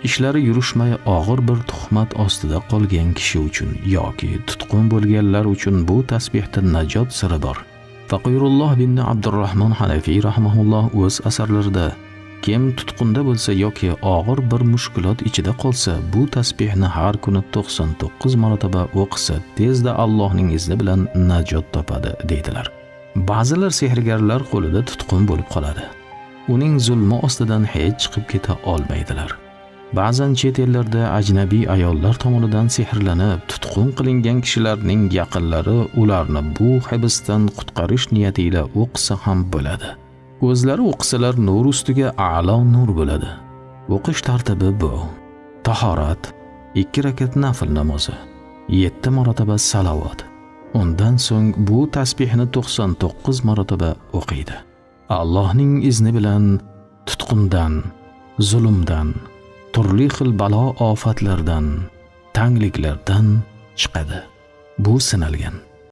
ishlari yurishmay og'ir bir tuhmat ostida qolgan kishi uchun yoki tutqun bo'lganlar uchun bu tasbihda najot siri bor. Faqirulloh bin Abdurrahmon Hanafiy rahimahulloh o'z asarlarida kim tutqunda bo'lsa yoki og'ir bir mushkulot ichida qolsa, bu tasbihni har kuni 99 marotaba o'qisa, tezda Allohning izni bilan najot topadi deydilar. Ba'zilar sehrgarlar qo'lida tutqun bo'lib qoladi. Uning zulmi ostidan hech chiqib keta olmaydilar. Ba'zan chet ellarda ajnabiy ayollar tomonidan sehrlanib, tutqun qilingan kishilarning yaqinlari ularni bu hibsdan qutqarish niyatiga o'qisa ham bo'ladi. O'zlari o'qisalar nur ustiga a'lo nur bo'ladi. O'qish tartibi bu: tahorat, 2 rakat nafl namozi, 7 marotaba salovat. Undan so'ng bu tasbihni 99 marotaba o'qiydi. Allohning izni bilan tutqundan, zulmdan, turli xil balo ofatlardan, tangliklardan chiqadi. Bu sinalgan.